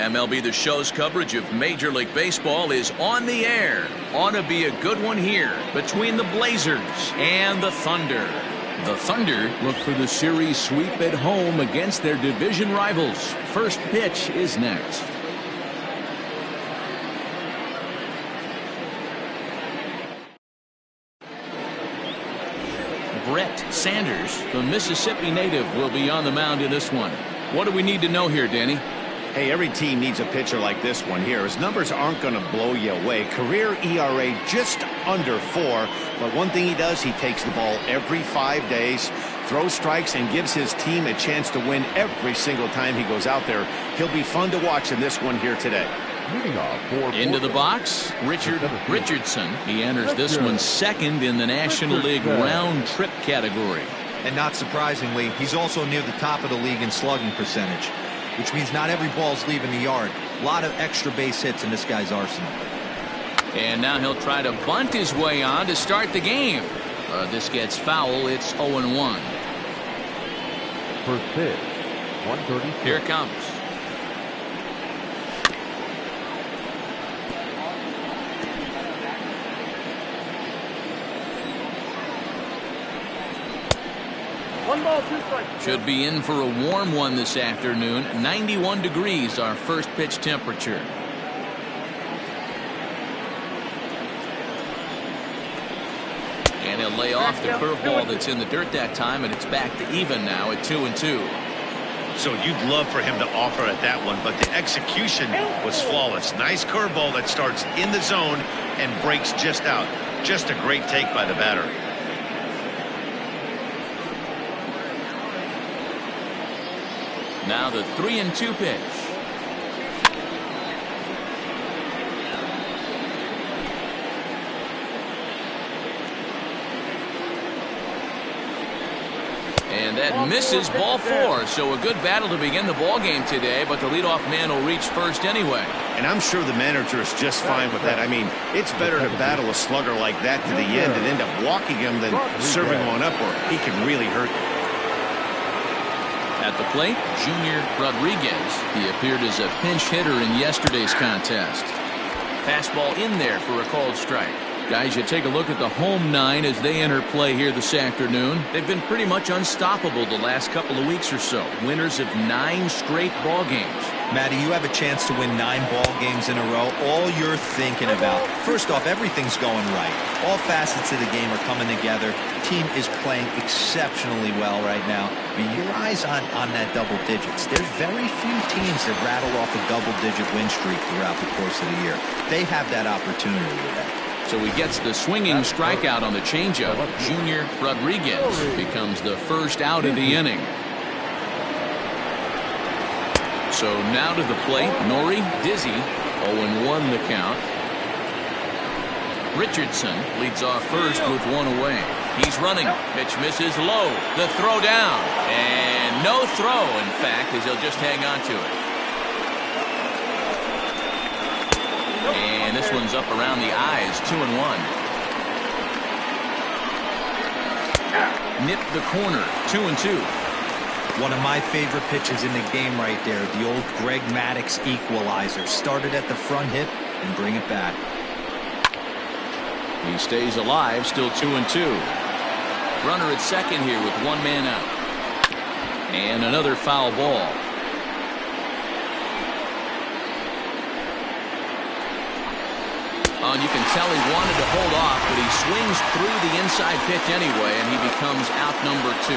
MLB The Show's coverage of Major League Baseball is on the air. Ought to be a good one here between the Blazers and the Thunder. The Thunder look for the series sweep at home against their division rivals. First pitch is next. Brett Sanders, the Mississippi native, will be on the mound in this one. What do we need to know here, Danny? Hey, every team needs a pitcher like this one here. His numbers aren't going to blow you away. Career ERA just under 4. But one thing he does, he takes the ball every 5 days, throws strikes, and gives his team a chance to win every single time he goes out there. He'll be fun to watch in this one here today. Into the box, Richard Richardson. He enters this one second in the National League round trip category. And not surprisingly, he's also near the top of the league in slugging percentage, which means not every ball's leaving the yard. A lot of extra base hits in this guy's arsenal. And now he'll try to bunt his way on to start the game. This gets foul. It's 0-1. First pitch, 130. Here it comes. Should be in for a warm one this afternoon. 91 degrees, our first pitch temperature. And he'll lay off the curveball that's in the dirt that time, and it's back to even now at 2-2. So you'd love for him to offer at that one, but the execution was flawless. Nice curveball that starts in the zone and breaks just out. Just a great take by the batter. Now the 3-2 pitch. And that misses, ball 4. So a good battle to begin the ball game today, but the leadoff man will reach first anyway. And I'm sure the manager is just fine with that. I mean, it's better to battle a slugger like that to the end and end up walking him than serving one up where he can really hurt you. At the plate, Junior Rodriguez. He appeared as a pinch hitter in yesterday's contest. Fastball in there for a called strike. Guys, you take a look at the home 9 as they enter play here this afternoon. They've been pretty much unstoppable the last couple of weeks or so. Winners of 9 straight ball games. Matty, you have a chance to win 9 ball games in a row. All you're thinking about, first off, everything's going right. All facets of the game are coming together. Team is playing exceptionally well right now. I mean, your eyes on that double digits. There's very few teams that rattle off a double-digit win streak throughout the course of the year. They have that opportunity today. So he gets the swinging strikeout on the changeup. Junior Rodriguez becomes the first out of the inning. So now to the plate, Nori Dizzy, 0-1 the count. Richardson leads off first with 1 away. He's running. Pitch misses low. The throw down. And no throw, in fact, as he'll just hang on to it. And this one's up around the eyes, 2-1. Nip the corner, 2-2. One of my favorite pitches in the game right there, the old Greg Maddux equalizer. Started at the front hip and bring it back. He stays alive, still 2-2. Runner at second here with 1 man out. And another foul ball. And you can tell he wanted to hold off, but he swings through the inside pitch anyway, and he becomes out number 2.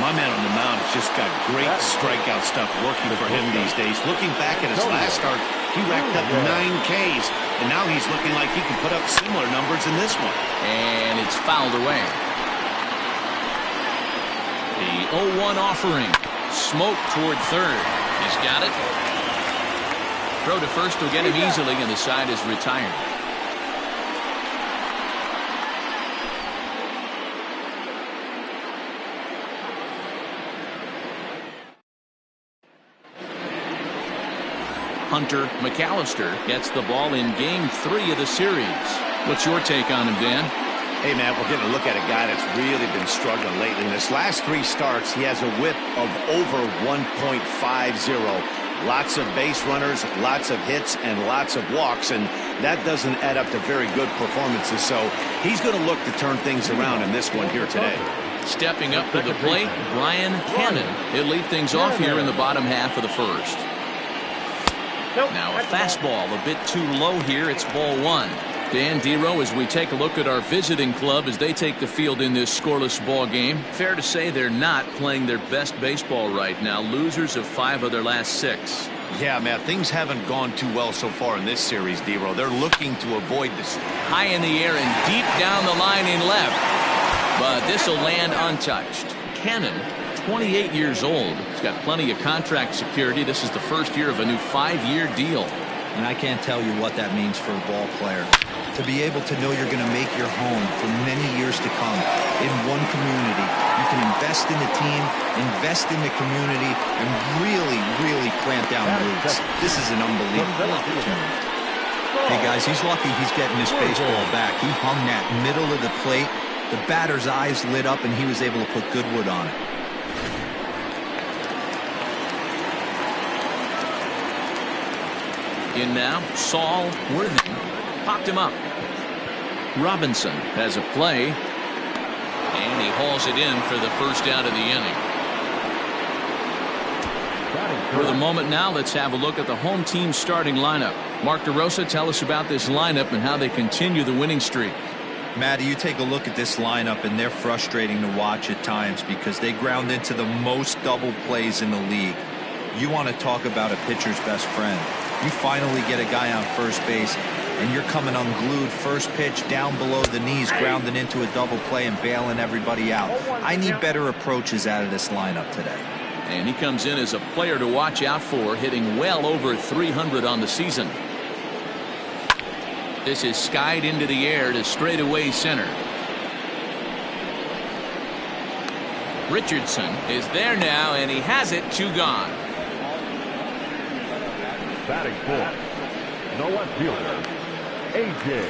My man on the mound has just got great strikeout stuff working for him these days. Looking back at his last start, he racked up 9 Ks, and now he's looking like he can put up similar numbers in this one. And it's fouled away. The 0-1 offering. Smoke toward third. He's got it. Throw to first will get him easily, and the side is retired. Hunter McAllister gets the ball in game 3 of the series. What's your take on him, Dan? Hey, man, we're getting a look at a guy that's really been struggling lately. In his last 3 starts, he has a whip of over 1.50. Lots of base runners, lots of hits, and lots of walks, and that doesn't add up to very good performances. So he's going to look to turn things around in this one here today. Stepping up to the plate, Brian Cannon. He'll lead things off here in the bottom half of the first. Now a fastball a bit too low here. It's ball one. Dan Dero, as we take a look at our visiting club as they take the field in this scoreless ball game, fair to say they're not playing their best baseball right now. Losers of 5 of their last 6. Yeah, Matt, things haven't gone too well so far in this series, Dero. They're looking to avoid this. High in the air and deep down the line in left. But this will land untouched. Cannon, 28 years old. He's got plenty of contract security. This is the first year of a new 5-year deal. And I can't tell you what that means for a ball player. To be able to know you're going to make your home for many years to come in one community. You can invest in the team, invest in the community, and really, really plant down roots. This is an unbelievable opportunity. Hey, guys, he's lucky he's getting this baseball back. He hung that middle of the plate. The batter's eyes lit up, and he was able to put good wood on it. In now, Saul Worthing popped him up. Robinson has a play, and he hauls it in for the first out of the inning. For the moment now, let's have a look at the home team starting lineup. Mark DeRosa, tell us about this lineup and how they continue the winning streak. Matty, you take a look at this lineup, and they're frustrating to watch at times because they ground into the most double plays in the league. You want to talk about a pitcher's best friend. You finally get a guy on first base, and you're coming unglued first pitch down below the knees, grounding into a double play and bailing everybody out. I need better approaches out of this lineup today. And he comes in as a player to watch out for, hitting well over 300 on the season. This is skied into the air to straightaway center. Richardson is there now, and he has it. 2 gone. Batting fourth, the left fielder, A.J.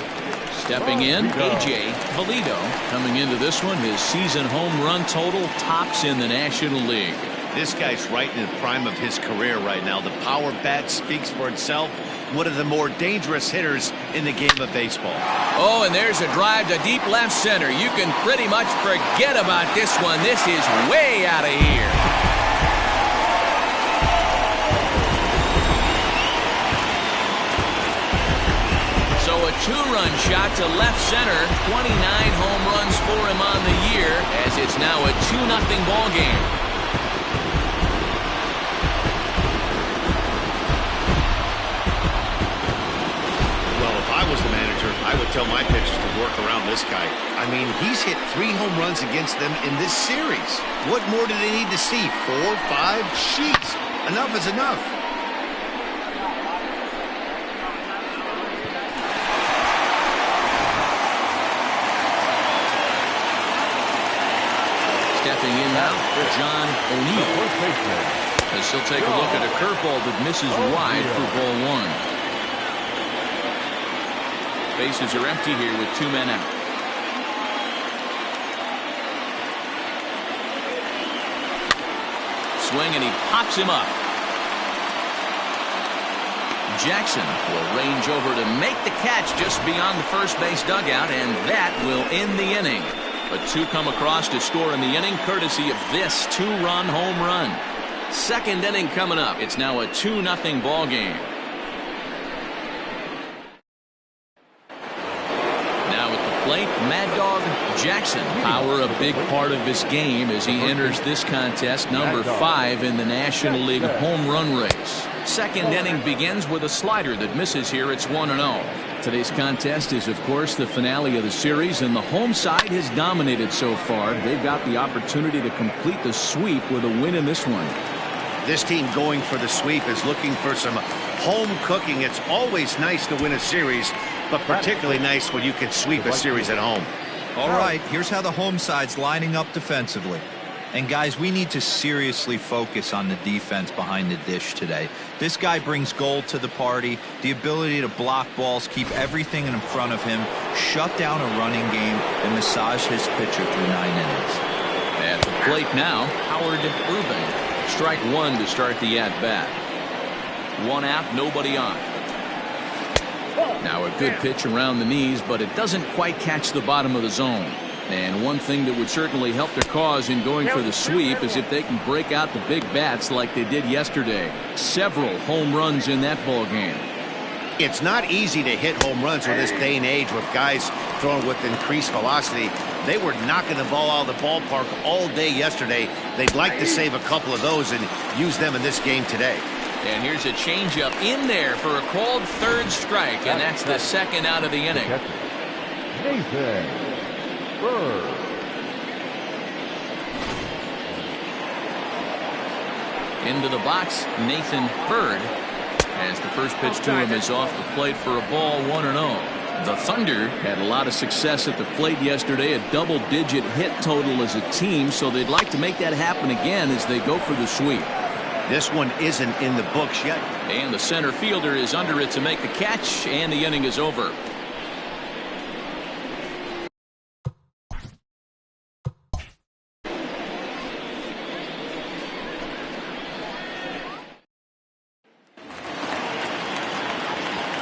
Stepping in, A.J. Valido coming into this one. His season home run total tops in the National League. This guy's right in the prime of his career right now. The power bat speaks for itself. One of the more dangerous hitters in the game of baseball. Oh, and there's a drive to deep left center. You can pretty much forget about this one. This is way out of here. So a 2-run shot to left center. 29 home runs for him on the year, as it's now a 2-0 ball game. Was the manager, I would tell my pitchers to work around this guy. I mean, he's hit 3 home runs against them in this series. What more do they need to see? 4, 5? Jeez, enough is enough. Stepping in now, John O'Neill. As he'll take a look at a curveball that misses wide for ball 1. Bases are empty here with 2 men out. Swing, and he pops him up. Jackson will range over to make the catch just beyond the first base dugout, and that will end the inning. But 2 come across to score in the inning, courtesy of this 2-run home run. Second inning coming up. It's now a 2-0 ball game. Mad Dog Jackson. Power a big part of his game as he enters this contest, number 5 in the National League home run race. Second inning begins with a slider that misses here. It's 1-0. Today's contest is, of course, the finale of the series, and the home side has dominated so far. They've got the opportunity to complete the sweep with a win in this one. This team going for the sweep is looking for some home cooking. It's always nice to win a series, but particularly nice when you can sweep a series at home. All right, here's how the home side's lining up defensively. And guys, we need to seriously focus on the defense behind the dish today. This guy brings gold to the party, the ability to block balls, keep everything in front of him, shut down a running game, and massage his pitcher through 9 innings. At the plate now, Howard Urban. Strike 1 to start the at-bat. 1 out, nobody on. Now a good pitch around the knees, but it doesn't quite catch the bottom of the zone. And one thing that would certainly help their cause in going for the sweep is if they can break out the big bats like they did yesterday. Several home runs in that ball game. It's not easy to hit home runs in this day and age with guys throwing with increased velocity. They were knocking the ball out of the ballpark all day yesterday. They'd like to save a couple of those and use them in this game today. And here's a changeup in there for a called third strike, and that's the second out of the inning. Nathan Bird. Into the box, Nathan Bird, as the first pitch to him is off the plate for a ball, 1-0. The Thunder had a lot of success at the plate yesterday, a double-digit hit total as a team, so they'd like to make that happen again as they go for the sweep. This one isn't in the books yet. And the center fielder is under it to make the catch, and the inning is over.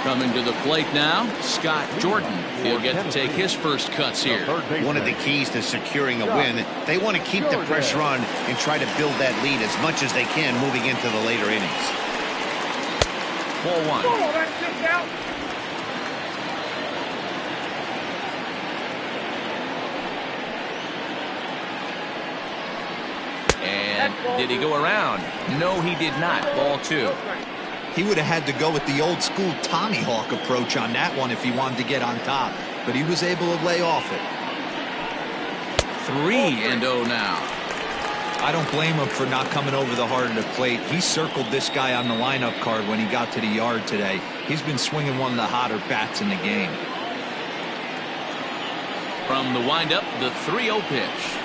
Coming to the plate now, Scott Jordan. He'll get to take his first cuts here. One of the keys to securing a win, they want to keep the pressure on and try to build that lead as much as they can moving into the later innings. Ball 1. And did he go around? No, he did not. Ball 2. He would have had to go with the old school Tommy Hawk approach on that one if he wanted to get on top, but he was able to lay off it. 3-0 now. I don't blame him for not coming over the heart of the plate. He circled this guy on the lineup card when he got to the yard today. He's been swinging one of the hotter bats in the game. From the windup, the 3-0 pitch.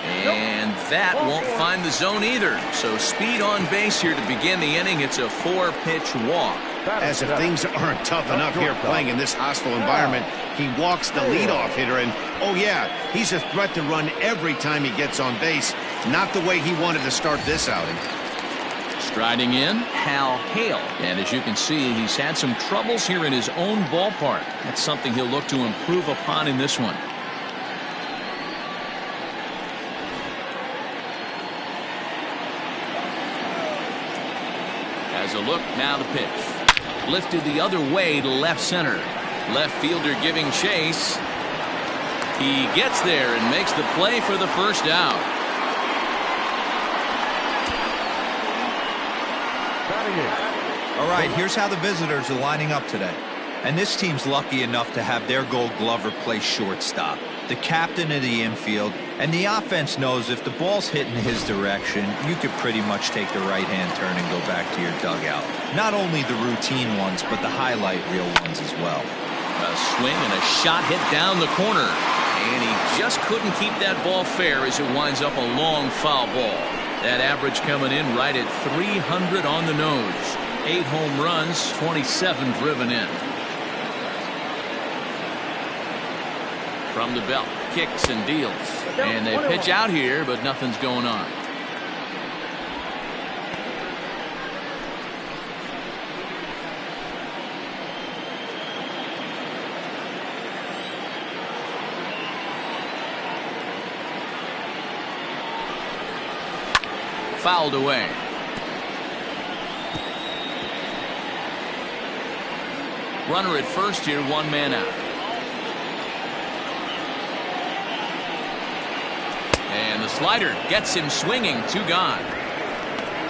And that won't find the zone either. So speed on base here to begin the inning. It's a 4-pitch walk. As if things aren't tough enough here playing in this hostile environment, he walks the leadoff hitter, and oh yeah, he's a threat to run every time he gets on base. Not the way he wanted to start this outing. Striding in, Hal Hale. And as you can see, he's had some troubles here in his own ballpark. That's something he'll look to improve upon in this one. As a look, now the pitch. Lifted the other way to left center. Left fielder giving chase. He gets there and makes the play for the first out. All right, here's how the visitors are lining up today. And this team's lucky enough to have their Gold Glover play shortstop, the captain of the infield, and the offense knows if the ball's hitting his direction, you could pretty much take the right-hand turn and go back to your dugout. Not only the routine ones, but the highlight reel ones as well. A swing and a shot hit down the corner. And he just couldn't keep that ball fair as it winds up a long foul ball. That average coming in right at 300 on the nose. 8 home runs, 27 driven in. From the belt, kicks and deals. And they pitch out here, but nothing's going on. Fouled away. Runner at first here, 1 man out. And the slider gets him swinging, 2 gone.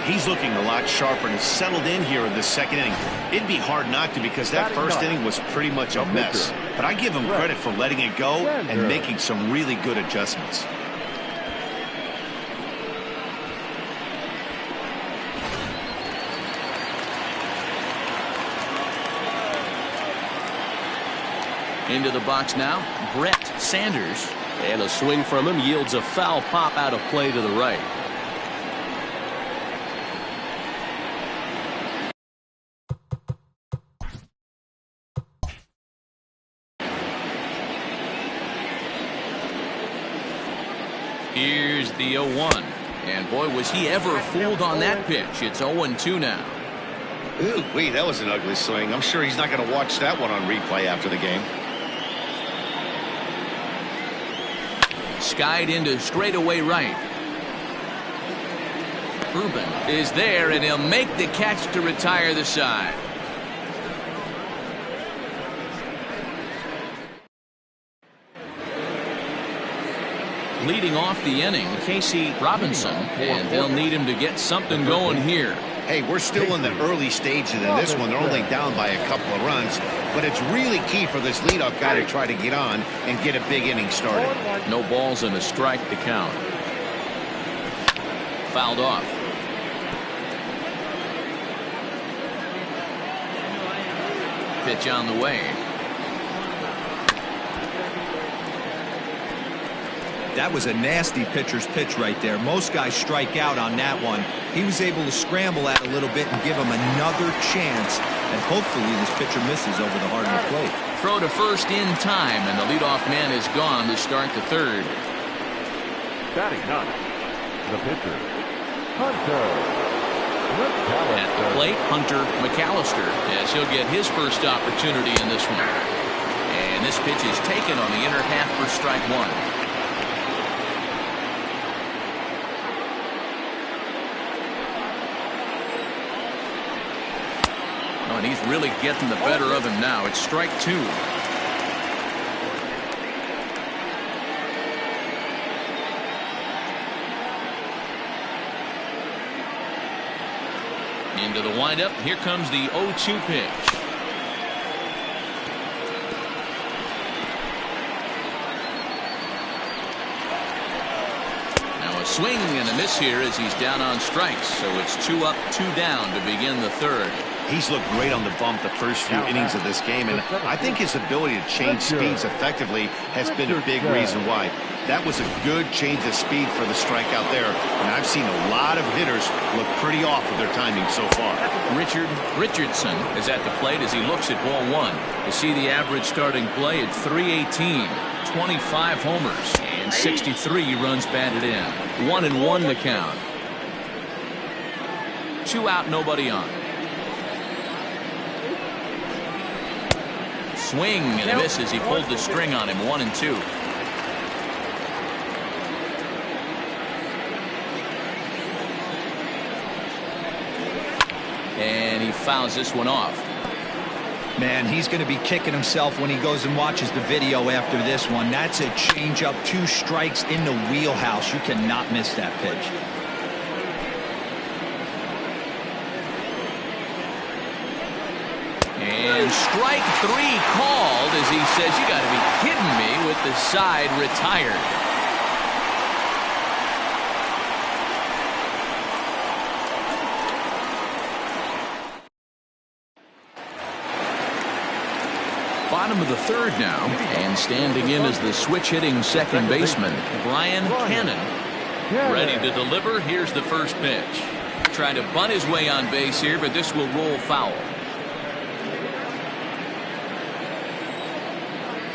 He's looking a lot sharper and has settled in here in the second inning. It'd be hard not to because that first inning was pretty much a mess. But I give him credit for letting it go and making some really good adjustments. Into the box now, Brett Sanders. And a swing from him yields a foul pop out of play to the right. Here's the 0-1. And boy, was he ever fooled on that pitch. It's 0-2 now. Ooh, wait, that was an ugly swing. I'm sure he's not going to watch that one on replay after the game. Skied into straightaway right. Urban is there, and he'll make the catch to retire the side. Leading off the inning, Casey Robinson, and they'll need him to get something going here. Hey, we're still in the early stages of this one. They're only down by a couple of runs, but it's really key for this leadoff guy to try to get on and get a big inning started. No balls and a strike to count. Fouled off. Pitch on the way. That was a nasty pitcher's pitch right there. Most guys strike out on that one. He was able to scramble that a little bit and give him another chance, and hopefully this pitcher misses over the heart of the plate. Throw to first in time, and the leadoff man is gone to start the third. Batting ninth, the pitcher, Hunter McAllister. At the plate, Hunter McAllister, as he'll get his first opportunity in this one. And this pitch is taken on the inner half for strike one. And he's really getting the better of him now. It's strike two. Into the windup. Here comes the 0-2 pitch. Now a swing and a miss here as he's down on strikes. So it's 2 up, 2 down to begin the third. He's looked great on the bump the first few innings of this game, and I think his ability to change speeds effectively has been a big reason why. That was a good change of speed for the strikeout there, and I've seen a lot of hitters look pretty off with their timing so far. Richard Richardson is at the plate as he looks at ball one. You see the average starting play at .318, 25 homers, and 63 runs batted in. 1-1 the count. 2 out, nobody on. Swing and a miss as he pulled the string on him. 1-2. And he fouls this one off. Man, he's going to be kicking himself when he goes and watches the video after this one. That's a changeup, 2 strikes in the wheelhouse. You cannot miss that pitch. And strike 3 called as he says, you got to be kidding me, with the side retired. Bottom of the third now, and standing in as the switch-hitting second baseman, Brian Cannon. Ready to deliver. Here's the first pitch. Trying to bunt his way on base here, but this will roll foul.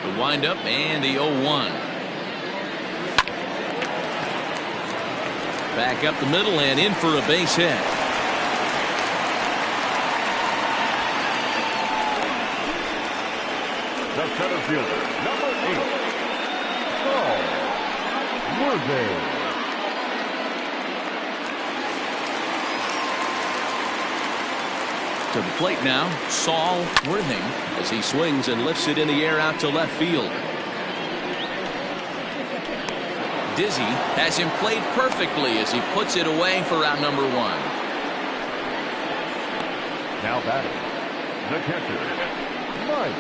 The windup and the 0-1. Back up the middle and in for a base hit. The center fielder, number 8, Saul Worthing. To the plate now, Saul Worthing, as he swings and lifts it in the air out to left field. Dizzy has him played perfectly as he puts it away for out number 1. Now batting, the catcher, Mike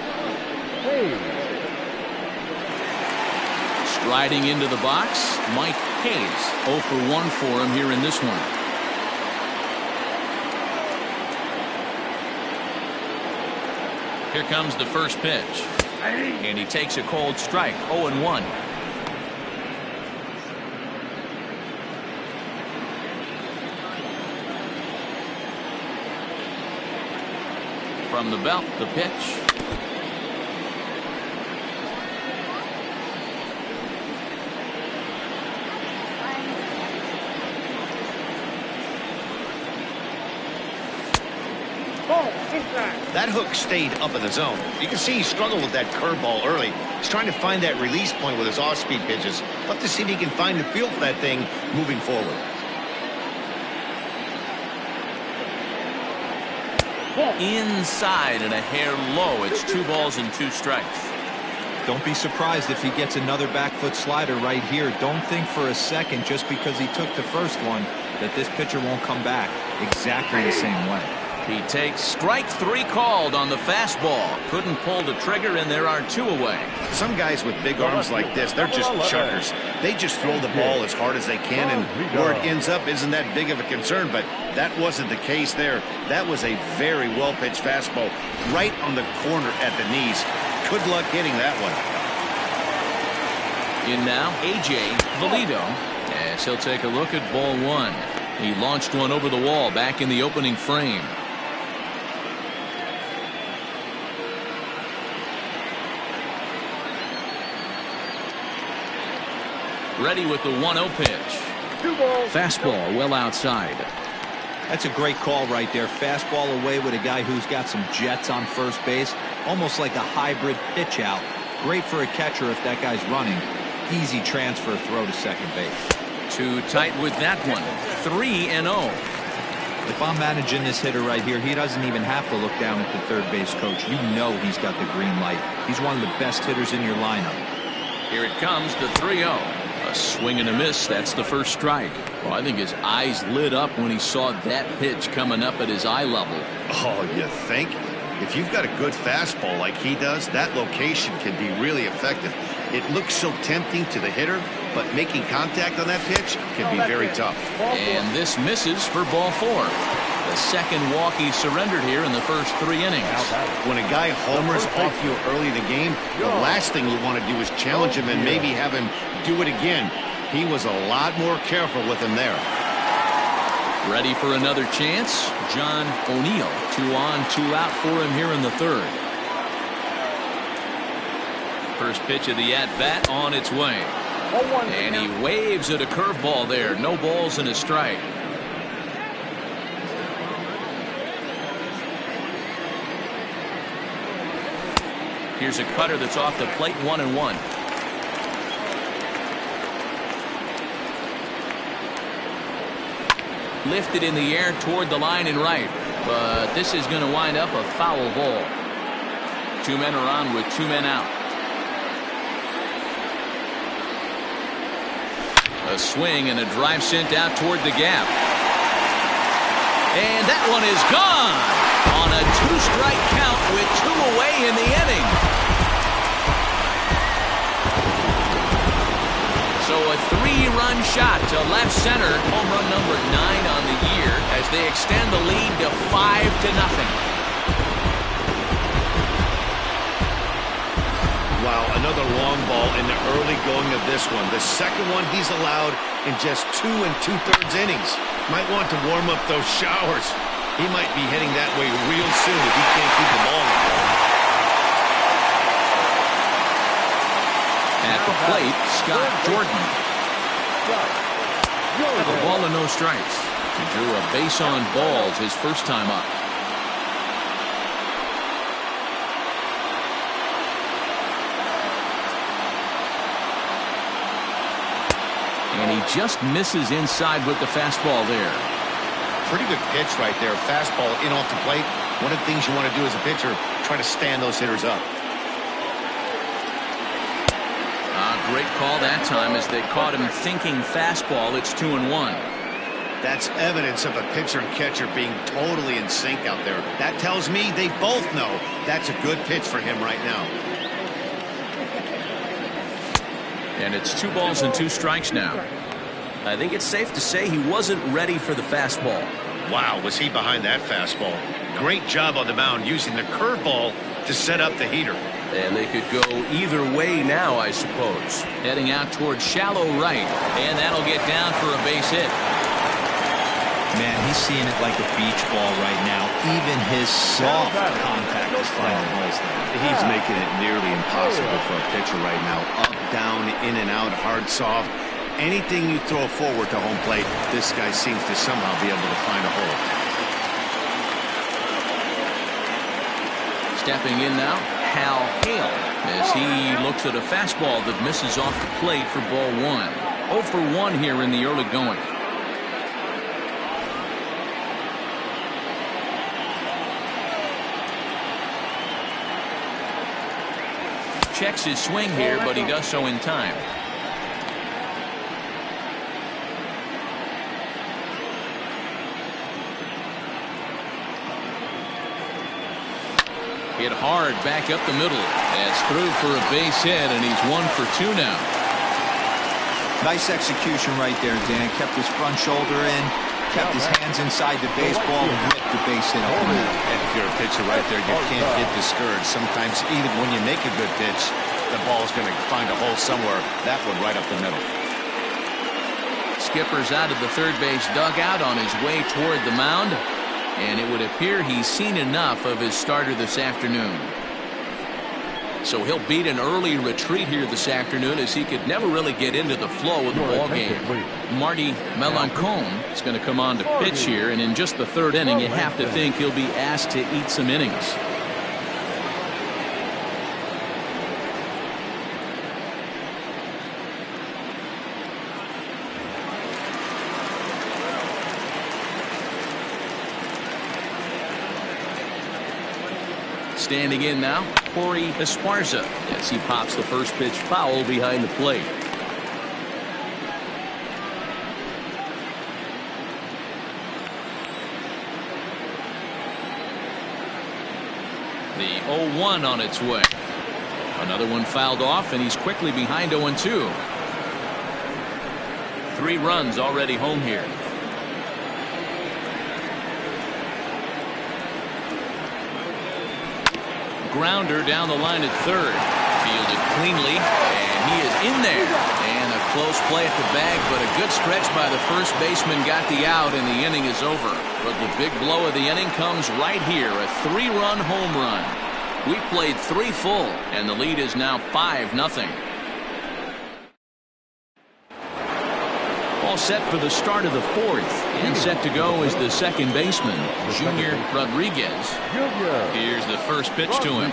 Hayes. Striding into the box, Mike Hayes. 0 for 1 for him here in this one. Here comes the first pitch. And he takes a cold strike. 0-1. From the belt, the pitch. That hook stayed up in the zone. You can see he struggled with that curveball early. He's trying to find that release point with his off-speed pitches. Love to see if he can find the feel for that thing moving forward. Inside and a hair low. It's 2 balls and 2 strikes. Don't be surprised if he gets another back foot slider right here. Don't think for a second, just because he took the first one, that this pitcher won't come back exactly the same way. He takes strike 3 called on the fastball. Couldn't pull the trigger, and there are 2 away. Some guys with big arms like this, they're just chuckers. They just throw the ball as hard as they can, and where it ends up isn't that big of a concern, but that wasn't the case there. That was a very well-pitched fastball right on the corner at the knees. Good luck hitting that one. In now, A.J. Valido, as he'll take a look at ball 1. He launched one over the wall back in the opening frame. Ready with the 1-0 pitch. Fastball well outside. That's a great call right there. Fastball away with a guy who's got some jets on first base. Almost like a hybrid pitch out. Great for a catcher if that guy's running. Easy transfer throw to second base. Too tight with that one. 3-0. If I'm managing this hitter right here, he doesn't even have to look down at the third base coach. You know he's got the green light. He's one of the best hitters in your lineup. Here it comes, the 3-0. A swing and a miss. That's the first strike. Well, I think his eyes lit up when he saw that pitch coming up at his eye level. Oh, you think? If you've got a good fastball like he does, that location can be really effective. It looks so tempting to the hitter, but making contact on that pitch can be very tough. And this misses for ball 4. The second walk he surrendered here in the first 3 innings. When a guy homers off you early in the game, the last thing you want to do is challenge him and maybe have him do it again. He was a lot more careful with him there. Ready for another chance? John O'Neill. 2 on, 2 out for him here in the 3rd. First pitch of the at-bat on its way. And he waves at a curveball there. No balls and a strike. Here's a cutter that's off the plate, 1-1. Lifted in the air toward the line and right. But this is going to wind up a foul ball. 2 men are on with 2 men out. A swing and a drive sent out toward the gap. And that one is gone on a 2-strike count with 2 away in the inning. So a 3-run shot to left center. Home run number 9 on the year as they extend the lead to 5-0. Wow, another long ball in the early going of this one. The second one he's allowed in just 2 2/3 innings. Might want to warm up those showers. He might be heading that way real soon if he can't keep the ball. At the plate, Scott Jordan. A ball and no strikes. He drew a base on balls his first time up. And he just misses inside with the fastball there. Pretty good pitch right there. Fastball in off the plate. One of the things you want to do as a pitcher, try to stand those hitters up. Great call that time as they caught him thinking fastball. It's 2-1. That's evidence of a pitcher and catcher being totally in sync out there. That tells me they both know that's a good pitch for him right now. And it's 2 balls and 2 strikes now. I think it's safe to say he wasn't ready for the fastball. Wow, was he behind that fastball. Great job on the mound using the curveball to set up the heater. And they could go either way now, I suppose. Heading out towards shallow right. And that'll get down for a base hit. Man, he's seeing it like a beach ball right now. Even his soft contact is finding balls there. He's making it nearly impossible for a pitcher right now. Up, down, in and out, hard, soft. Anything you throw forward to home plate, this guy seems to somehow be able to find a hole. Stepping in now, Hal Hale, as he looks at a fastball that misses off the plate for ball 1. 0 for 1 here in the early going. Checks his swing here, but he does so in time. Hit hard back up the middle. That's through for a base hit, and he's 1 for 2 now. Nice execution right there, Dan. Kept his front shoulder in, kept his hands inside the baseball, and whipped the base hit up the middle. And if you're a pitcher right there, you can't get discouraged. Sometimes even when you make a good pitch, the ball's going to find a hole somewhere. That one right up the middle. Skipper's out of the third base dugout on his way toward the mound. And it would appear he's seen enough of his starter this afternoon. So he'll beat an early retreat here this afternoon, as he could never really get into the flow of the ball game. Marty Melancon is going to come on to pitch here, and in just the third inning, you have to think he'll be asked to eat some innings. Standing in now, Corey Esparza, as he pops the first pitch foul behind the plate. The 0-1 on its way. Another one fouled off, and he's quickly behind 0-2. 3 runs already home here. Grounder down the line at third. Fielded cleanly, and he is in there. And a close play at the bag, but a good stretch by the first baseman got the out, and the inning is over. But the big blow of the inning comes right here, a 3-run home run. We played 3 full, and the lead is now 5-0. All set for the start of the 4th, and set to go is the second baseman, Junior Rodriguez. Here's the first pitch to him.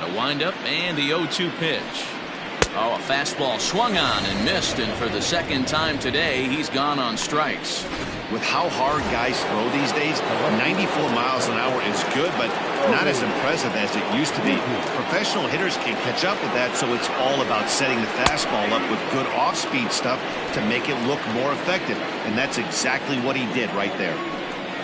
A windup and the 0-2 pitch. Oh, a fastball swung on and missed, and for the second time today, he's gone on strikes. With how hard guys throw these days, 94 miles an hour is good, but not as impressive as it used to be. Professional hitters can catch up with that, so it's all about setting the fastball up with good off-speed stuff to make it look more effective, and that's exactly what he did right there.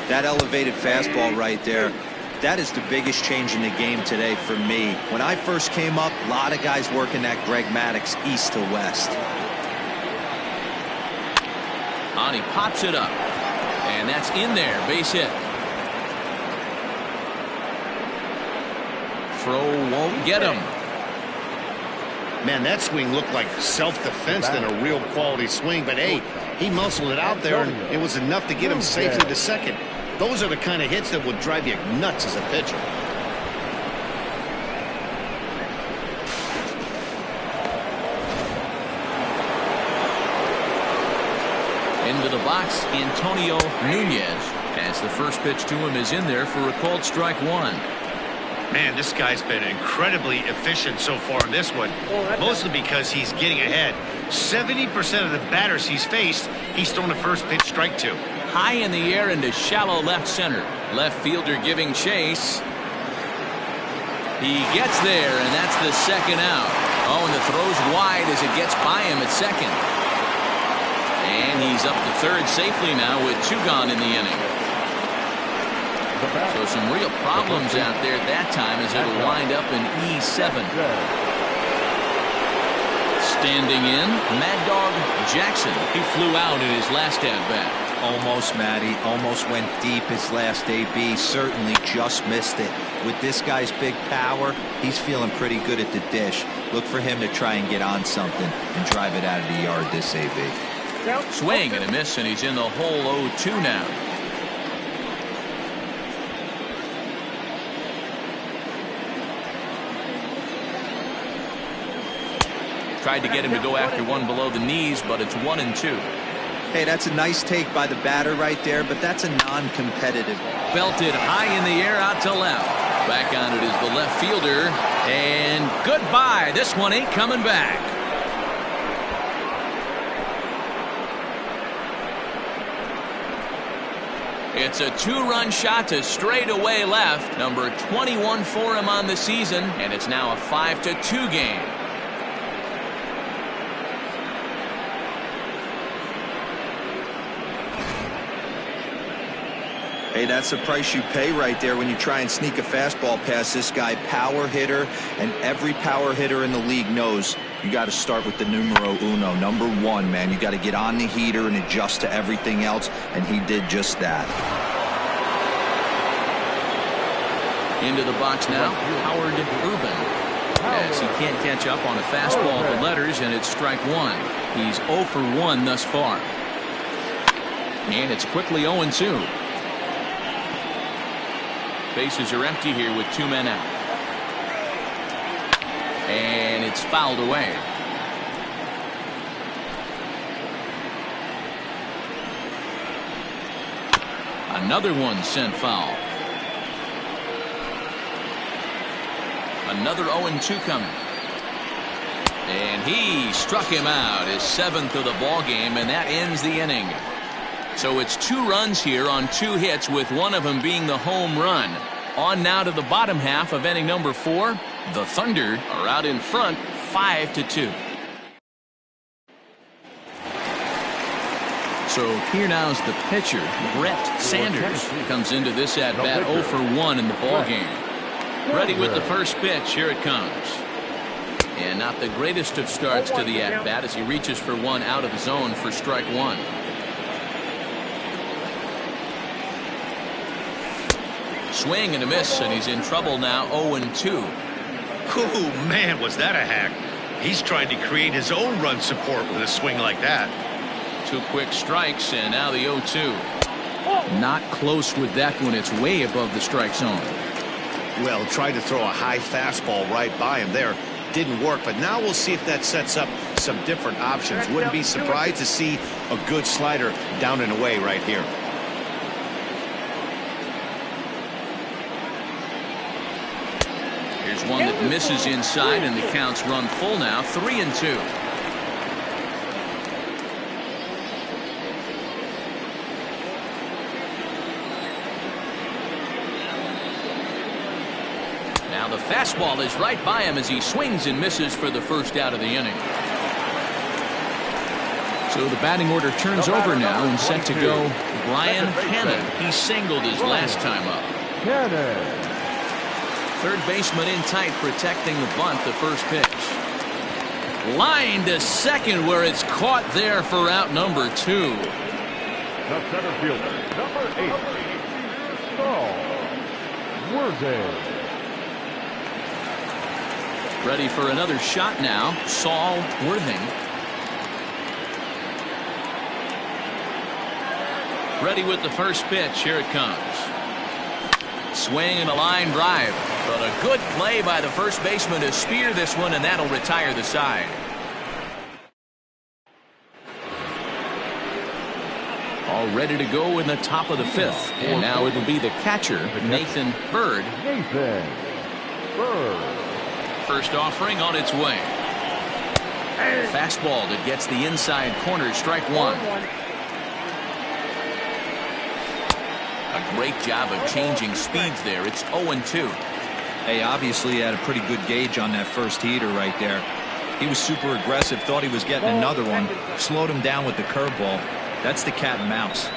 That elevated fastball right there, that is the biggest change in the game today for me. When I first came up, a lot of guys working that Greg Maddux east to west. On, he pops it up, and that's in there, base hit. Throw won't get him. Man, that swing looked like self-defense than a real quality swing, but hey, he muscled it out there, and it was enough to get him safely to second. Those are the kind of hits that will drive you nuts as a pitcher. Into the box, Antonio Nunez, as the first pitch to him is in there for a called strike 1. Man, this guy's been incredibly efficient so far in this one, mostly because he's getting ahead. 70% of the batters he's faced, he's thrown a first pitch strike to. High in the air into shallow left center. Left fielder giving chase. He gets there, and that's the second out. Oh, and the throw's wide as it gets by him at second. And he's up to third safely now with 2 gone in the inning. So some real problems out there at that time, as it'll wind up in E7. Standing in, Mad Dog Jackson. He flew out in his last at-bat. Almost, Matty. Almost went deep his last AB. Certainly just missed it. With this guy's big power, he's feeling pretty good at the dish. Look for him to try and get on something and drive it out of the yard this AB. Swing and a miss, and he's in the hole 0-2 now. Tried to get him to go after one below the knees, but it's 1-2. Hey, that's a nice take by the batter right there, but that's a non-competitive. Belted high in the air out to left. Back on it is the left fielder. And goodbye. This one ain't coming back. It's a 2-run shot to straightaway left. Number 21 for him on the season. And it's now a 5-2 game. Hey, that's the price you pay right there when you try and sneak a fastball past this guy. Power hitter, and every power hitter in the league knows you got to start with the numero uno, number 1, man. You got to get on the heater and adjust to everything else, and he did just that. Into the box now, Howard Urban. As he can't catch up on a fastball to letters, and it's strike 1. He's 0 for 1 thus far. And it's quickly 0-2. Bases are empty here with 2 men out. And it's fouled away. Another one sent foul. Another 0-2 coming. And he struck him out, his 7th of the ball game, and that ends the inning. So it's 2 runs here on 2 hits, with one of them being the home run. On now to the bottom half of inning number 4. The Thunder are out in front, 5-2. So here now is the pitcher, Brett Sanders, comes into this at bat 0 for 1 in the ball game. Ready with the first pitch. Here it comes. And not the greatest of starts to the at bat as he reaches for one out of the zone for strike 1. Swing and a miss, and he's in trouble now. 0-2. Oh, man, was that a hack. He's trying to create his own run support with a swing like that. 2 quick strikes, and now the 0-2. Not close with that one. It's way above the strike zone. Well, tried to throw a high fastball right by him there. Didn't work, but now we'll see if that sets up some different options. Wouldn't be surprised to see a good slider down and away right here. Here's one that misses inside, and the count's run full now. 3-2. Now the fastball is right by him as he swings and misses for the first out of the inning. So the batting order turns over now, and set to go Brian Hannon. He singled his last time up. Hannon. Third baseman in tight, protecting the bunt. The first pitch. Line to second, where it's caught there for out number 2. The center fielder, number 8, Saul Worthing. Ready for another shot now, Saul Worthing. Ready with the first pitch. Here it comes. Swing and a line drive, but a good play by the first baseman to spear this one, and that'll retire the side. All ready to go in the top of the 5th, and now it'll be the catcher, Nathan Bird. Nathan Bird. First offering on its way. Fastball that gets the inside corner, strike 1. A great job of changing speeds there. It's 0-2. Hey, obviously he had a pretty good gauge on that first heater right there. He was super aggressive, thought he was getting another one, slowed him down with the curveball. That's the cat and mouse.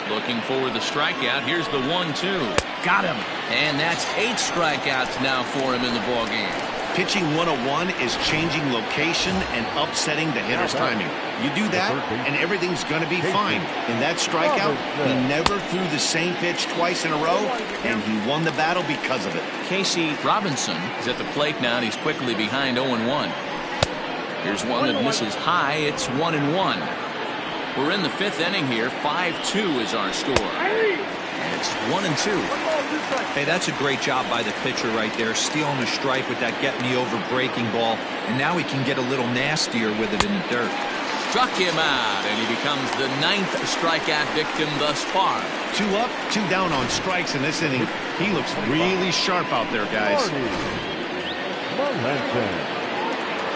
Looking for the strikeout. Here's the 1-2. Got him. And that's 8 strikeouts now for him in the ballgame. Pitching 101 is changing location and upsetting the hitter's timing. You do that, and everything's going to be fine. In that strikeout, he never threw the same pitch twice in a row, and he won the battle because of it. Casey Robinson is at the plate now, and he's quickly behind 0-1. Here's one that misses high. It's 1-1. We're in the 5th inning here. 5-2 is our score. And it's 1-2. Hey, that's a great job by the pitcher right there, stealing a strike with that get-me-over breaking ball, and now he can get a little nastier with it in the dirt. Struck him out, and he becomes the 9th strikeout victim thus far. 2 up, 2 down on strikes in this inning. He looks really sharp out there, guys.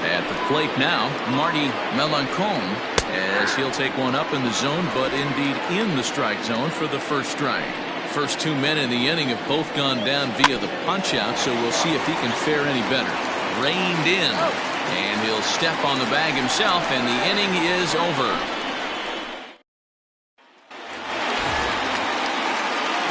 At the plate now, Marty Melancon, as he'll take one up in the zone, but indeed in the strike zone for the first strike. First 2 men in the inning have both gone down via the punch-out, so we'll see if he can fare any better. Reined in, and he'll step on the bag himself, and the inning is over.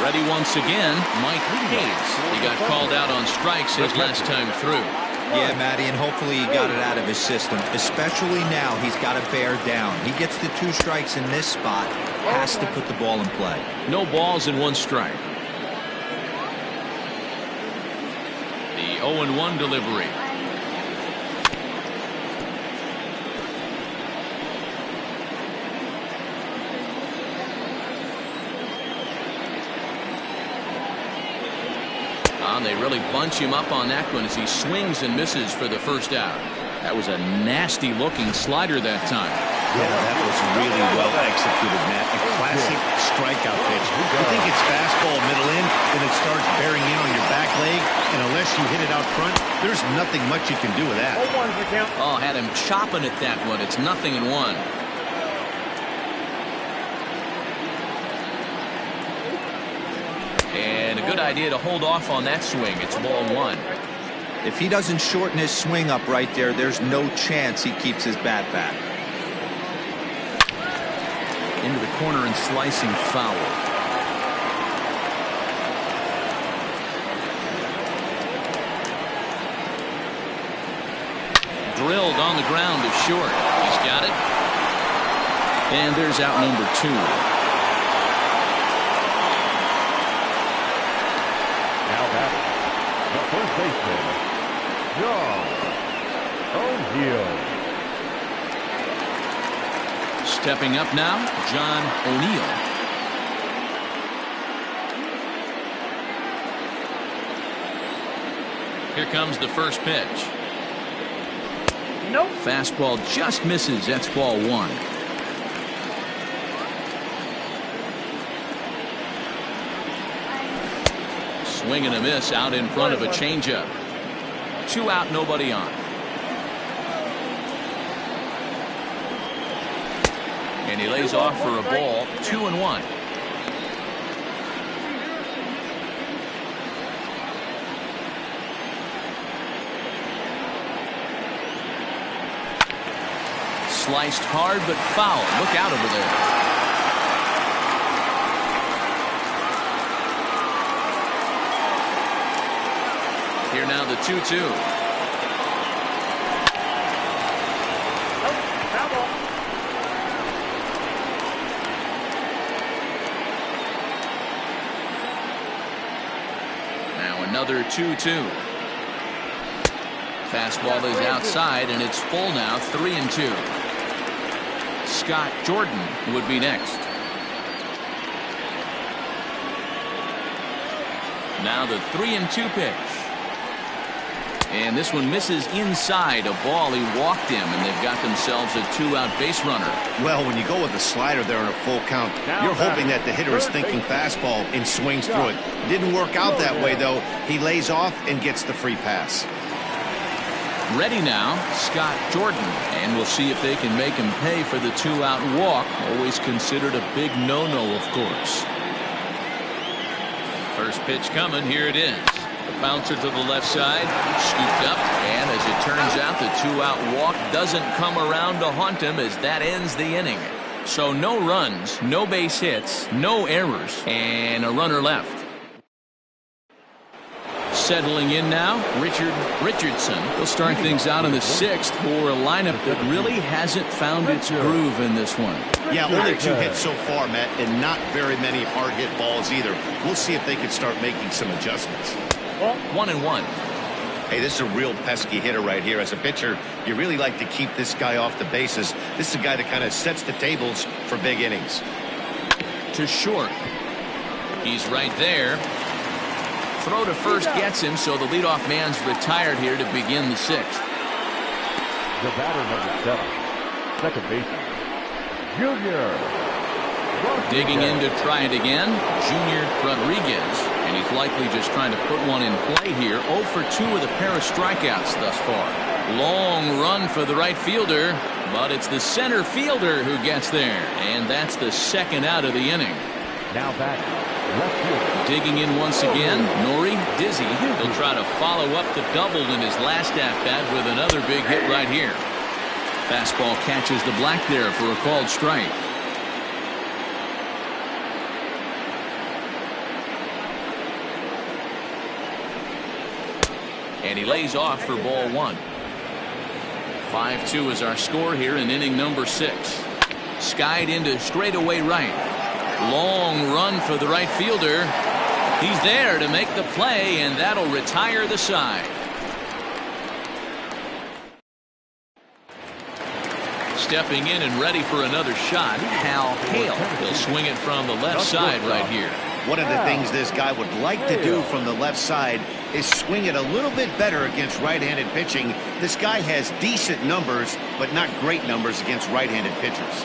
Ready once again, Mike Hayes. He got called out on strikes his last time through. Yeah, Matty, and hopefully he got it out of his system. Especially now, he's got to bear down. He gets the 2 strikes in this spot, has to put the ball in play. No balls and 1 strike. The 0-1 delivery. They really bunch him up on that one as he swings and misses for the first out. That was a nasty looking slider that time. Yeah, that was really well executed, Matt. A classic strikeout pitch. You think it's fastball middle in, then it starts bearing in on your back leg, and unless you hit it out front, there's nothing much you can do with that. Oh, had him chopping at that one. It's 0-1. And a good idea to hold off on that swing. It's ball 1. If he doesn't shorten his swing up right there, there's no chance he keeps his bat back. Into the corner and slicing foul. Drilled on the ground to short. He's got it. And there's out number 2. The first baseman, John O'Neill. Stepping up now, John O'Neill. Here comes the first pitch. Nope. Fastball just misses. That's ball 1. Swing and a miss out in front of a changeup. 2 out, nobody on. And he lays off for a ball. 2-1. Sliced hard but foul. Look out over there. Here now the 2-2. Now another 2-2. Fastball is outside and it's full now. 3-2. Scott Jordan would be next. Now the 3-2 pitch. And this one misses inside. A ball. He walked him, and they've got themselves a 2-out base runner. Well, when you go with a slider there in a full count, you're hoping that the hitter is thinking fastball and swings through it. Didn't work out that way, though. He lays off and gets the free pass. Ready now, Scott Jordan. And we'll see if they can make him pay for the 2-out walk. Always considered a big no-no, of course. First pitch coming. Here it is. The bouncer to the left side, scooped up, and as it turns out, the 2-out walk doesn't come around to haunt him as that ends the inning. So no runs, no base hits, no errors, and a runner left. Settling in now, Richard Richardson. He'll start things out in the 6th for a lineup that really hasn't found its groove in this one. Yeah, only 2 hits so far, Matt, and not very many hard hit balls either. We'll see if they can start making some adjustments. 1-1. Hey, this is a real pesky hitter right here. As a pitcher, you really like to keep this guy off the bases. This is a guy that kind of sets the tables for big innings. To short. He's right there. throw to first gets him, so the leadoff man's retired here to begin the sixth. The batter, number 7, second baseman, Junior. Digging in to try it again, Junior Rodriguez. And he's likely just trying to put one in play here. 0 for 2 with a pair of strikeouts thus far. Long run for the right fielder, but it's the center fielder who gets there. And that's the second out of the inning. Now back, left field. Digging in once again, Nori Dizzy. He'll try to follow up the double in his last at-bat with another big hit right here. Fastball catches the black there for a called strike. And he lays off for ball 1. 5-2 is our score here in inning number 6. Skied into straightaway right. Long run for the right fielder. He's there to make the play, and that'll retire the side. Stepping in and ready for another shot, Hal Hale. He'll swing it from the left side right here. One of the things this guy would like to do from the left side is swing it a little bit better against right-handed pitching. This guy has decent numbers, but not great numbers against right-handed pitchers.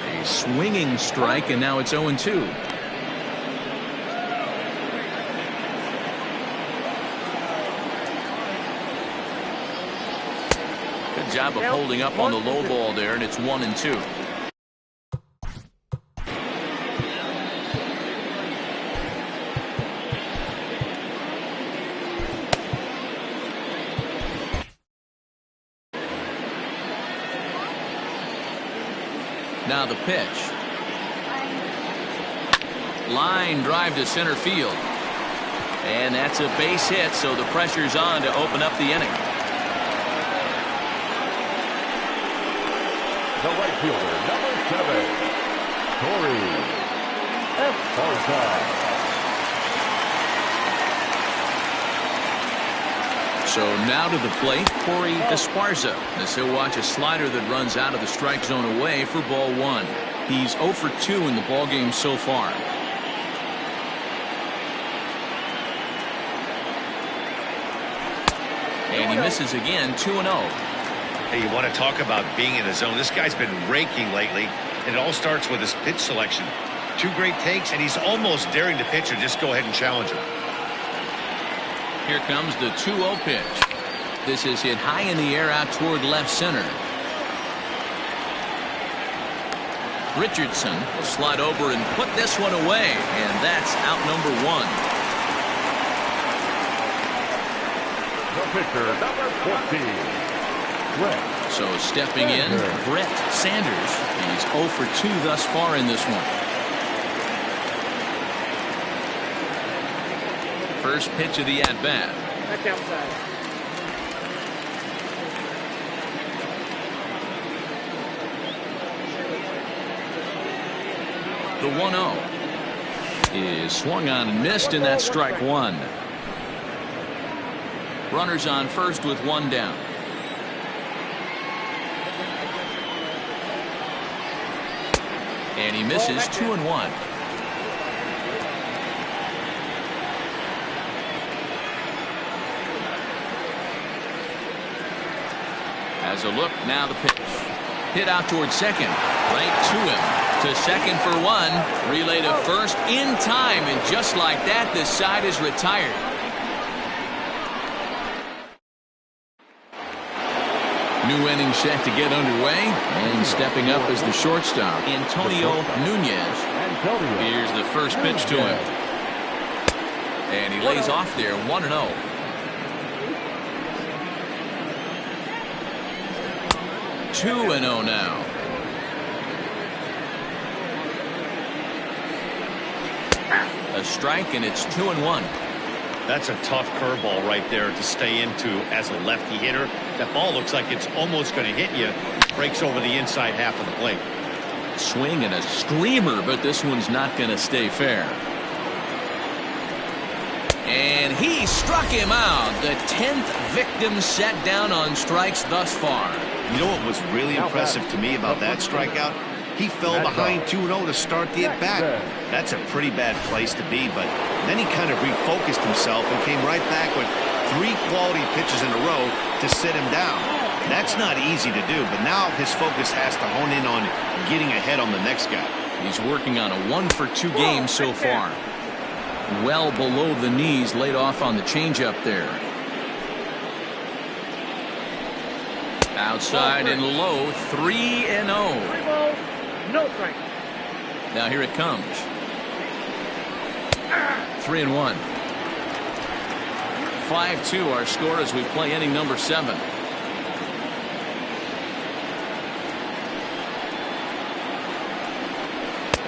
A swinging strike, and now it's 0-2. Good job of holding up on the low ball there, and it's 1-2. Now the pitch. Line drive to center field. And that's a base hit, so the pressure's on to open up the inning. The right fielder, number 7, Corey Esparza. So now to the plate, Corey Esparza, as he'll watch a slider that runs out of the strike zone away for ball 1. He's 0 for 2 in the ballgame so far. And he misses again, 2-0. Hey, you want to talk about being in the zone? This guy's been raking lately, and it all starts with his pitch selection. 2 great takes, and he's almost daring the pitcher just go ahead and challenge him. Here comes the 2-0 pitch. This is hit high in the air out toward left center. Richardson will slide over and put this one away, and that's out number 1. The pitcher, number 14, Brett. So stepping in, Brett Sanders. He's 0 for 2 thus far in this one. First pitch of the at-bat. Back outside. The 1-0 is swung on and missed, and that's strike 1. Runners on first with 1 down. And he misses 2-1. As a look, now the pitch. Hit out towards second. Right to him. To second for 1. Relay to first in time. And just like that, this side is retired. New inning set to get underway. And stepping up is the shortstop, Antonio Nunez. Here's the first pitch to him. And he lays off there, 1-0. 2-0 now. A strike, and it's 2-1. That's a tough curveball right there to stay into as a lefty hitter. That ball looks like it's almost going to hit you. Breaks over the inside half of the plate. Swing and a screamer, but this one's not going to stay fair. And he struck him out. The 10th victim set down on strikes thus far. You know what was really impressive to me about that strikeout? He fell behind 2-0 to start the at-bat. That's a pretty bad place to be, but then he kind of refocused himself and came right back with 3 quality pitches in a row to sit him down. That's not easy to do, but now his focus has to hone in on getting ahead on the next guy. He's working on a 1-for-2 game so far. Well below the knees, laid off on the changeup there. Outside and low, 3-0. No strike. Now here it comes. 3-1. 5-2 our score as we play inning number 7.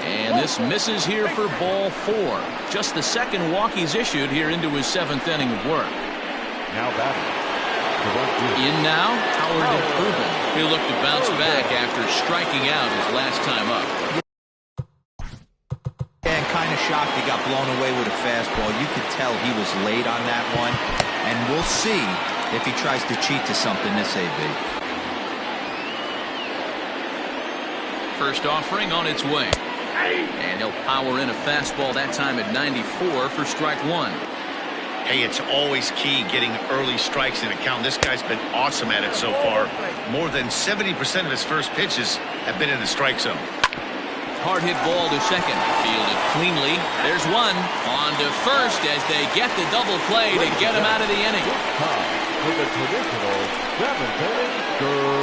And this misses here for ball 4. Just the second walk he's issued here into his 7th inning of work. Now batting. In now, Howard Ruben. He'll look to bounce back after striking out his last time up. And kind of shocked he got blown away with a fastball. You could tell he was late on that one. And we'll see if he tries to cheat to something this AB. First offering on its way. And he'll power in a fastball that time at 94 for strike 1. Hey, it's always key getting early strikes in a count. This guy's been awesome at it so far. More than 70% of his first pitches have been in the strike zone. Hard hit ball to second. Fielded cleanly. There's one. On to first as they get the double play to get him out of the inning. With the traditional 7th inning stretch.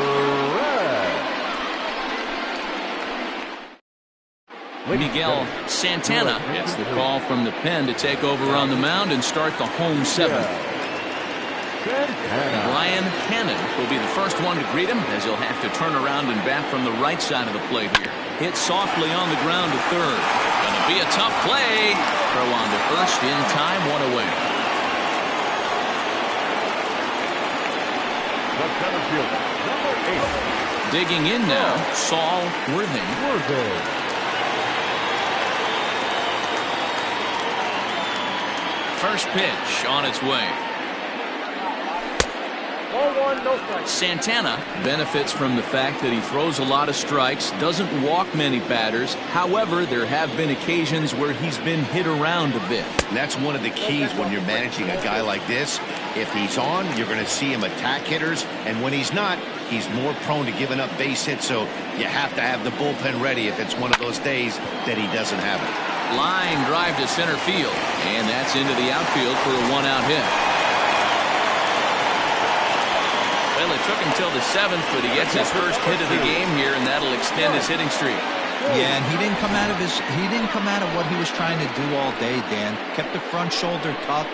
Miguel Santana gets the call from the pen to take over on the mound and start the home 7th. Brian Hannon will be the first one to greet him as he'll have to turn around and bat from the right side of the plate here. Hit softly on the ground to third. Gonna be a tough play. Throw on to first in time, 1 away. The center fielder, number 8. Digging in now, Saul Worthing. First pitch on its way. 1-1, no strike. Santana benefits from the fact that he throws a lot of strikes, doesn't walk many batters. However, there have been occasions where he's been hit around a bit. And that's one of the keys when you're managing a guy like this. If he's on, you're going to see him attack hitters, and when he's not, he's more prone to giving up base hits, so you have to have the bullpen ready if it's one of those days that he doesn't have it. Line drive to center field, and that's into the outfield for a 1-out hit. Well, it took him till the 7th, but he gets his first hit of the game here, and that'll extend his hitting streak. Yeah, and he didn't come out of what he was trying to do all day, Dan. Kept the front shoulder tucked,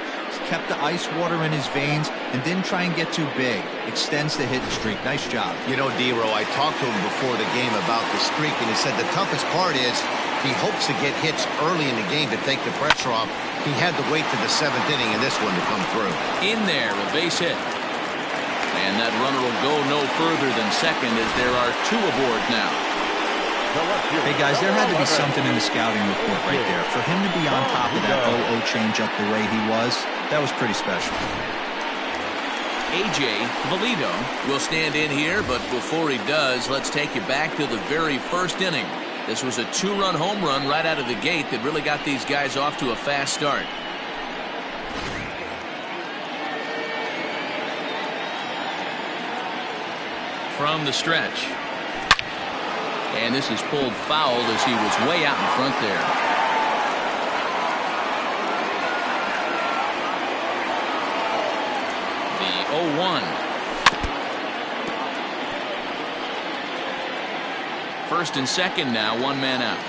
kept the ice water in his veins, and didn't try and get too big. Extends the hitting streak. Nice job. You know, D-Row, I talked to him before the game about the streak, and he said the toughest part is he hopes to get hits early in the game to take the pressure off. He had to wait to the 7th inning in this one to come through. In there, a base hit. And that runner will go no further than second as there are 2 aboard now. Hey, guys, there had to be something in the scouting report right there. For him to be on top of that 0-0 changeup the way he was, that was pretty special. A.J. Valido will stand in here, but before he does, let's take you back to the very first inning. This was a 2-run home run right out of the gate that really got these guys off to a fast start. From the stretch. And this is pulled foul as he was way out in front there. The 0-1. First and second now, 1 man out.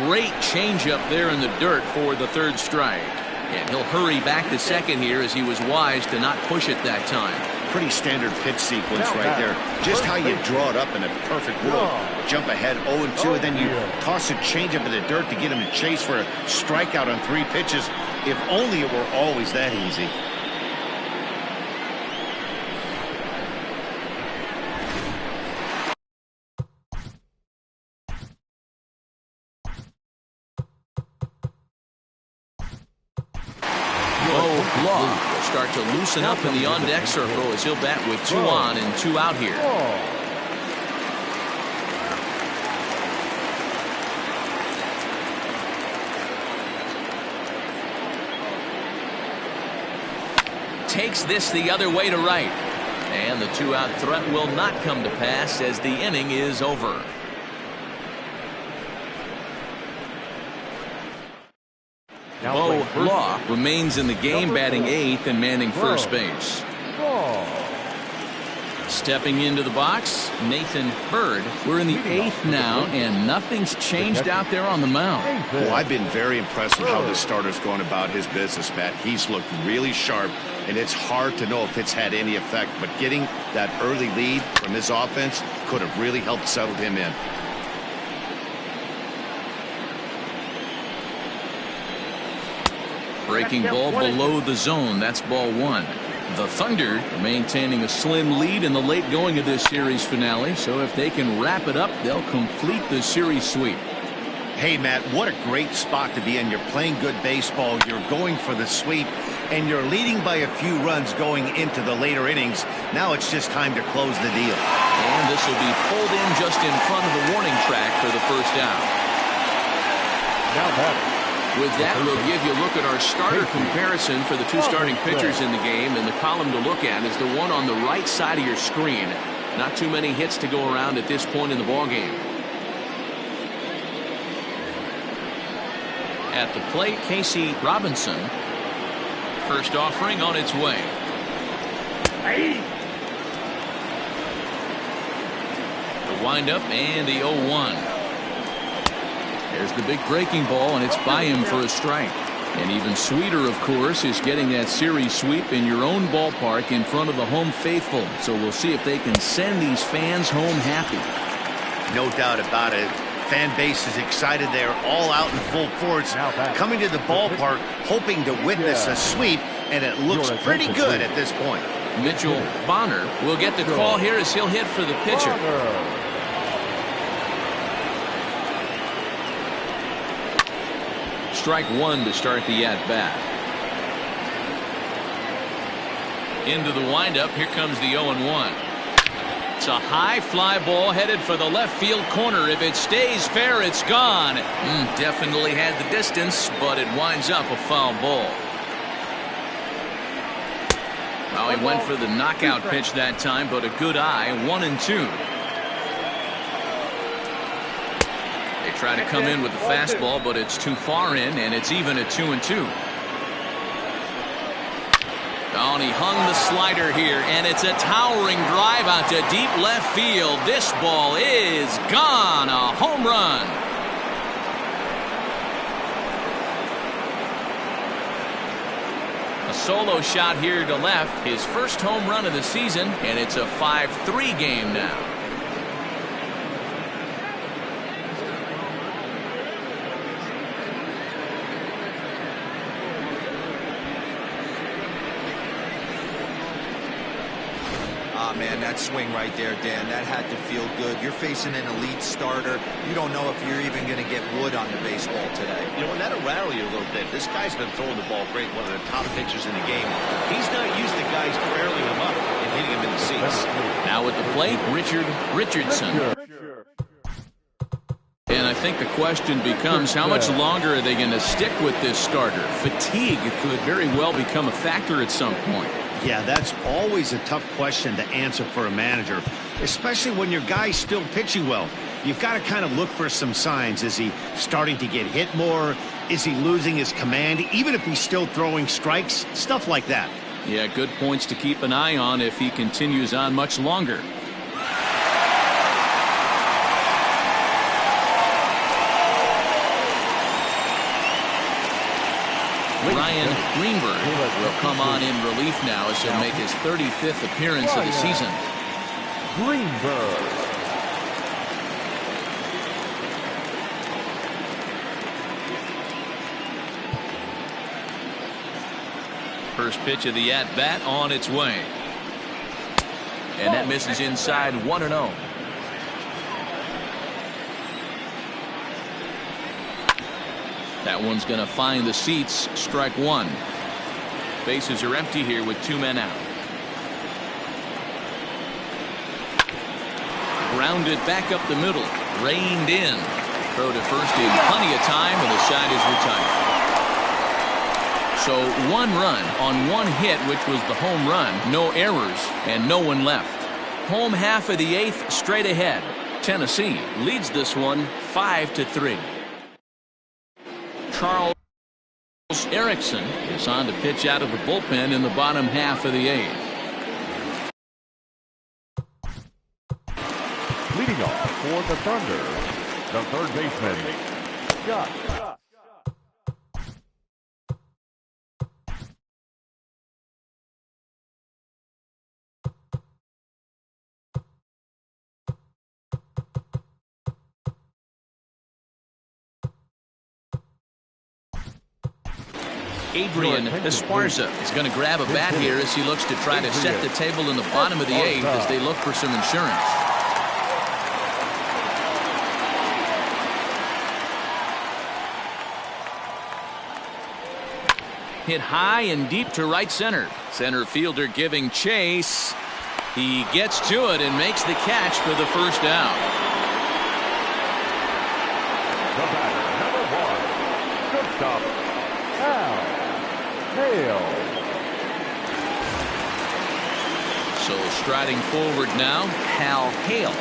Great changeup there in the dirt for the 3rd strike. And he'll hurry back to second here as he was wise to not push it that time. Pretty standard pitch sequence right there. Just how you draw it up in a perfect world. Jump ahead 0-2, and then you toss a changeup in the dirt to get him to chase for a strikeout on 3 pitches. If only it were always that easy. Start to loosen up in the on-deck circle as he'll bat with 2 on and 2 out here. takes this the other way to right. And the two-out threat will not come to pass as the inning is over. Bo Law remains in the game, batting 8th and manning first base. Stepping into the box, Nathan Bird. We're in the 8th now, and nothing's changed out there on the mound. Well, I've been very impressed with how this starter's going about his business, Matt. He's looked really sharp, and it's hard to know if it's had any effect. But getting that early lead from his offense could have really helped settle him in. Breaking ball below the zone. That's ball 1. The Thunder maintaining a slim lead in the late going of this series finale. So if they can wrap it up, they'll complete the series sweep. Hey, Matt, what a great spot to be in. You're playing good baseball. You're going for the sweep, and you're leading by a few runs going into the later innings. Now it's just time to close the deal. And this will be pulled in just in front of the warning track for the first out. Now batting. With that, we'll give you a look at our starter comparison for the two starting pitchers in the game. And the column to look at is the one on the right side of your screen. Not too many hits to go around at this point in the ballgame. At the plate, Casey Robinson. First offering on its way. The windup and the 0-1. There's the big breaking ball, and it's by him for a strike. And even sweeter, of course, is getting that series sweep in your own ballpark in front of the home faithful. So we'll see if they can send these fans home happy. No doubt about it. Fan base is excited. They're all out in full force, coming to the ballpark, hoping to witness a sweep, and it looks pretty good at this point. Mitchell Bonner will get the call here as he'll hit for the pitcher. Strike 1 to start the at-bat. Into the windup. Here comes the 0-1. It's a high fly ball headed for the left field corner. If it stays fair, it's gone. Definitely had the distance, but it winds up a foul ball. Well, he went for the knockout pitch that time, but a good eye. 1-2. Try to come in with the fastball, but it's too far in, and it's even at 2-2. Oh, and he hung the slider here, and it's a towering drive out to deep left field. This ball is gone. A home run. A solo shot here to left. His first home run of the season, and it's a 5-3 game now. Man, that swing right there, Dan, that had to feel good. You're facing an elite starter. You don't know if you're even going to get wood on the baseball today. You know, and that'll rattle you a little bit. This guy's been throwing the ball great, one of the top pitchers in the game. He's not used to guys barreling him up and hitting him in the seats. Now at the plate, Richard Richardson. And I think the question becomes, how much longer are they going to stick with this starter? Fatigue could very well become a factor at some point. Yeah, that's always a tough question to answer for a manager, especially when your guy's still pitching well. You've got to kind of look for some signs. Is he starting to get hit more? Is he losing his command, even if he's still throwing strikes? Stuff like that. Yeah, good points to keep an eye on if he continues on much longer. Ryan Greenberg will come on in relief now as he'll make his 35th appearance of the season. Greenberg. First pitch of the at-bat on its way. And that misses inside. 1-0. That one's going to find the seats. Strike 1. Bases are empty here with 2 men out. Grounded back up the middle. Reined in. Throw to first in plenty of time, and the side is retired. So 1 run on 1 hit, which was the home run. No errors and no one left. Home half of the 8th, straight ahead. Tennessee leads this one 5-3. Charles Erickson is on to pitch out of the bullpen in the bottom half of the 8th. Leading off for the Thunder, the third baseman, Scott. Adrian Esparza is going to grab a bat here as he looks to try to set the table in the bottom of the 8th as they look for some insurance. Hit high and deep to right center. Center fielder giving chase. He gets to it and makes the catch for the first down. The batter, number 1, shortstop, Hal Hale. So striding forward now, Hal Hale.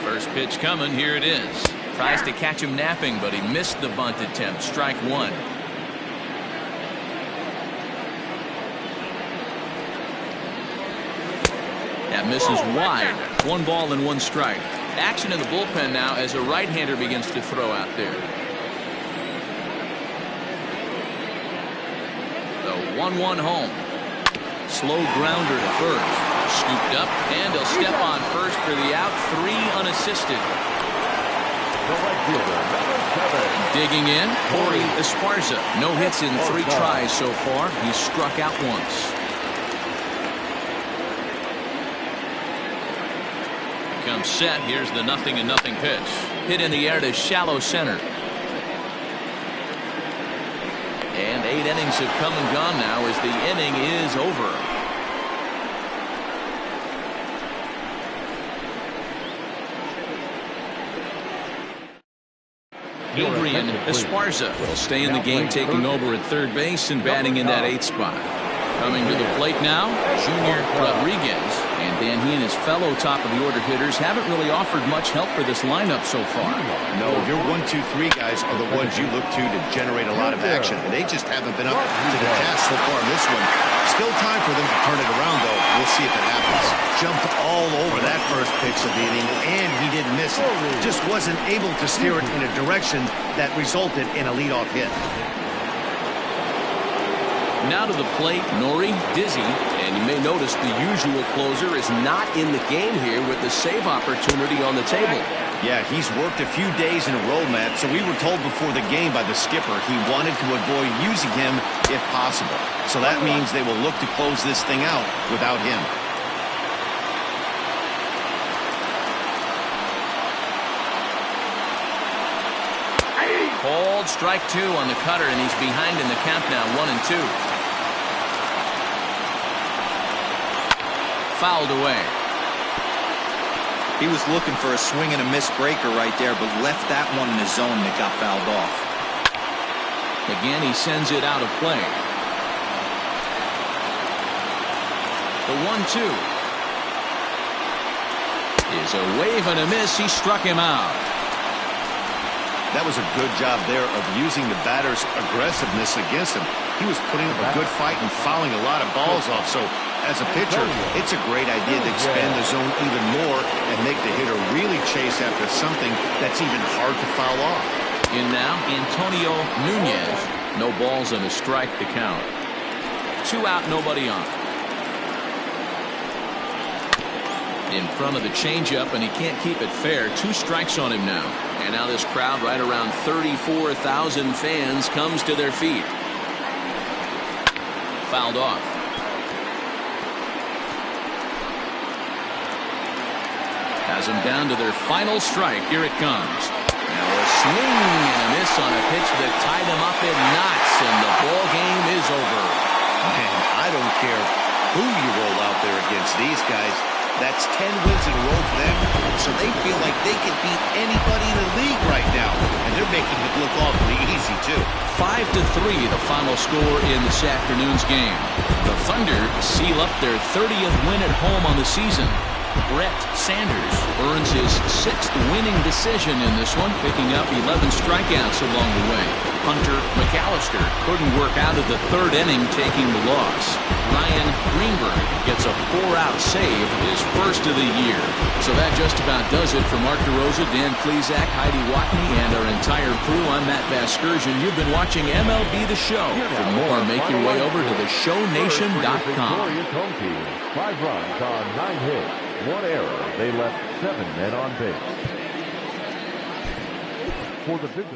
First pitch coming, here it is. Tries to catch him napping, but he missed the bunt attempt. Strike 1. That misses wide. 1 ball and 1 strike. Action in the bullpen now as a right-hander begins to throw out there. The 1-1 home. Slow grounder to first. Scooped up, and he'll step on first for the out. 3 unassisted. The right fielder, number 7. Digging in, Corey Esparza. No hits in 3 tries so far. He's struck out once. Comes set. Here's the 0-0 pitch. Hit in the air to shallow center. And 8 innings have come and gone now as the inning is over. Adrian Esparza will stay in the game, taking over at third base and batting in that 8th spot. Coming to the plate now, Junior Rodriguez. And then he and his fellow top-of-the-order hitters haven't really offered much help for this lineup so far. No, your 1, 2, 3 guys are the ones you look to generate a lot of action. And they just haven't been up to the task so far in this one. Still time for them to turn it around, though. We'll see if it happens. Jumped all over that first pitch of the inning, and he didn't miss it. Just wasn't able to steer it in a direction that resulted in a leadoff hit. Now to the plate, Nori Dizzy, and you may notice the usual closer is not in the game here with the save opportunity on the table. Yeah, he's worked a few days in a row, Matt, so we were told before the game by the skipper he wanted to avoid using him if possible. So that means they will look to close this thing out without him. Called strike 2 on the cutter, and he's behind in the count now, 1-2. Fouled away. He was looking for a swing and a miss breaker right there, but left that one in the zone that got fouled off. Again, he sends it out of play. The 1-2 is a wave and a miss. He struck him out. That was a good job there of using the batter's aggressiveness against him. He was putting up a good fight and fouling a lot of balls off. So as a pitcher, it's a great idea to expand the zone even more and make the hitter really chase after something that's even hard to foul off. In now, Antonio Nunez. No balls and a strike to count. 2 out, nobody on. In front of the changeup, and he can't keep it fair. 2 strikes on him now. And now this crowd, right around 34,000 fans, comes to their feet. Fouled off. Has them down to their final strike. Here it comes. Now a swing and a miss on a pitch that tied them up in knots, and the ball game is over. Man, I don't care who you roll out there against these guys. That's 10 wins in a row for them. So they feel like they can beat anybody in the league right now. And they're making it look awfully easy, too. 5-3, the final score in this afternoon's game. The Thunder seal up their 30th win at home on the season. Brett Sanders earns his 6th winning decision in this one, picking up 11 strikeouts along the way. Hunter McAllister couldn't work out of the 3rd inning, taking the loss. Ryan Greenberg gets a 4-out save, his first of the year. So that just about does it for Mark DeRosa, Dan Klezak, Heidi Watney, and our entire crew. I'm Matt Vasgersian. You've been watching MLB The Show. For more, make your way over to theshownation.com. 5 runs on 9 hits, 1 error. They left 7 men on base. For the Big